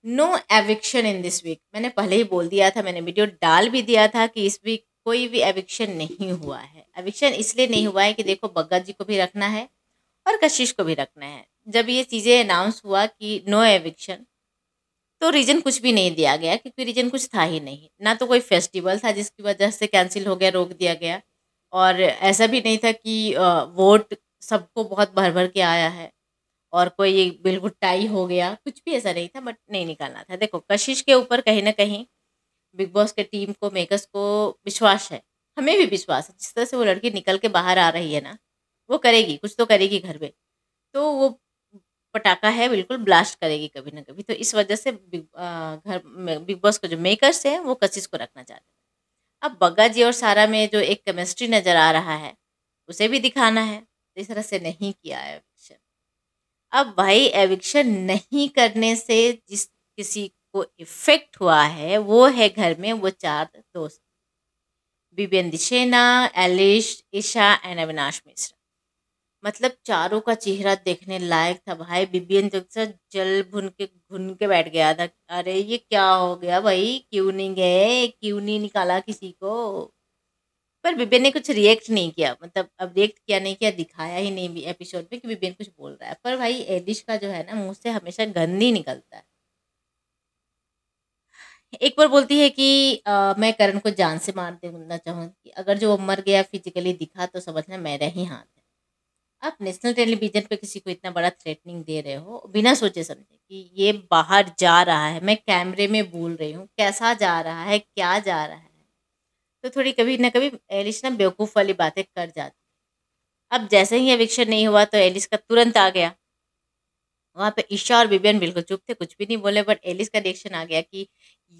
No eviction in this week. मैंने पहले ही बोल दिया था, मैंने वीडियो डाल भी दिया था कि इस वीक कोई भी एविक्शन नहीं हुआ है। एविक्शन इसलिए नहीं हुआ है कि देखो बग्गा जी को भी रखना है और कशिश को भी रखना है। जब ये चीज़ें अनाउंस हुआ कि नो एविक्शन, तो रीज़न कुछ भी नहीं दिया गया, क्योंकि रीज़न कुछ था ही नहीं। ना तो कोई फेस्टिवल था जिसकी वजह से कैंसिल हो गया, रोक दिया गया। और ऐसा भी नहीं था कि वोट सबको बहुत भर-भर के आया है और कोई बिल्कुल टाई हो गया, कुछ भी ऐसा नहीं था, बट नहीं निकालना था। देखो कशिश के ऊपर कहीं न कहीं बिग बॉस के टीम को, मेकर्स को विश्वास है। हमें भी विश्वास है, जिस तरह से वो लड़की निकल के बाहर आ रही है ना, वो करेगी, कुछ तो करेगी घर में। तो वो पटाखा है, बिल्कुल ब्लास्ट करेगी कभी ना कभी। तो इस वजह से घर में बिग बॉस के जो मेकर्स हैं वो कशिश को रखना चाहते हैं। अब बग्गा जी और सारा में जो एक केमिस्ट्री नज़र आ रहा है, उसे भी दिखाना है। तो इस तरह से नहीं किया है एविक्शन। अब भाई एविक्शन नहीं करने से जिस किसी को इफ़ेक्ट हुआ है, वो है घर में वो 4 दोस्त। Viven दिशेना, Eilish, Isha and Avinash Mishra. मतलब चारों का चेहरा देखने लायक था भाई। बिबियन जैसा जल भुन के बैठ गया था। अरे ये क्या हो गया भाई, क्यों नहीं गए, क्यों नहीं निकाला किसी को। पर बिबियन ने कुछ रिएक्ट नहीं किया, मतलब अब रिएक्ट किया नहीं किया, दिखाया ही नहीं एपिसोड में कि बिबियन कुछ बोल रहा है। पर भाई एलिश का जो है ना, मुंह से हमेशा गंद ही निकलता है। एक बार बोलती है कि मैं करण को जान से मार देना चाहूंगी, अगर जो वो मर गया फिजिकली दिखा तो समझना मेरा ही हाथ है। आप नेशनल टेलीविज़न पे किसी को इतना बड़ा थ्रेटनिंग दे रहे हो, बिना सोचे-समझे कि ये बाहर जा रहा है, मैं कैमरे में बोल रही हूँ, कैसा जा रहा है, क्या जा रहा है? तो थोड़ी कभी न कभी एलिस ना बेवकूफ़ वाली बातें कर जाती। अब जैसे ही एविक्शन नहीं हुआ तो एलिस का तुरंत आ गया। वहाँ पे ईशा और विवियन बिल्कुल चुप थे, कुछ भी नहीं बोले, बट एलिस का रिएक्शन आ गया कि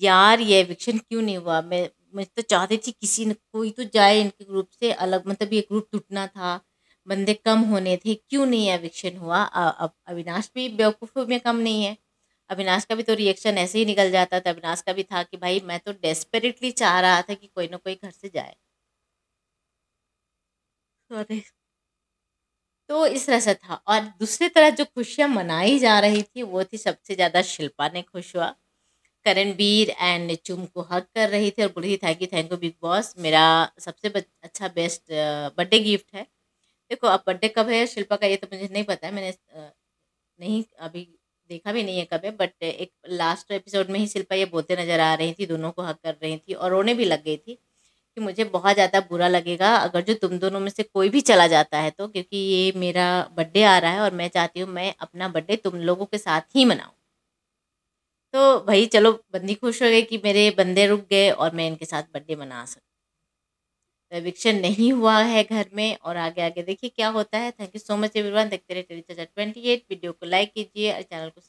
यार ये एविक्शन क्यों नहीं हुआ? मैं तो चाहती थी किसी न कोई तो जाए इनके ग्रुप से अलग, मतलब ये ग्रुप टूटना था, बंदे कम होने थे, क्यों नहीं एविक्शन हुआ? अब अविनाश भी बेवकूफ़ों में कम नहीं है। अविनाश का भी तो रिएक्शन ऐसे ही निकल जाता था। अविनाश का भी था कि भाई मैं तो डेस्परेटली चाह रहा था कि कोई ना कोई घर से जाए। सॉरी। तो इस तरह से था, और दूसरी तरफ जो खुशियाँ मनाई जा रही थी वो थी, सबसे ज़्यादा शिल्पा ने खुश हुआ। करणवीर एंड चुम को हग कर रही थी और बोल रही थी थैंक यू बिग बॉस, मेरा सबसे अच्छा बेस्ट बर्थडे गिफ्ट है। देखो अब बर्थडे कब है शिल्पा का ये तो मुझे नहीं पता है, मैंने नहीं अभी देखा भी नहीं है कब है, बट एक लास्ट एपिसोड में ही शिल्पा ये बोलते नज़र आ रही थी, दोनों को हग कर रही थी और रोने भी लग गई थी कि मुझे बहुत ज़्यादा बुरा लगेगा अगर जो तुम दोनों में से कोई भी चला जाता है, तो क्योंकि ये मेरा बर्थडे आ रहा है और मैं चाहती हूँ मैं अपना बर्थडे तुम लोगों के साथ ही मनाऊँ। तो भई चलो बंदी खुश हो गई कि मेरे बंदे रुक गए और मैं इनके साथ बर्थडे मना सकती। तो एविक्शन नहीं हुआ है घर में, और आगे आगे देखिए क्या होता है। Thank you so much everyone. देखते रहिए टेली चाचा 28। वीडियो को लाइक कीजिए और चैनल को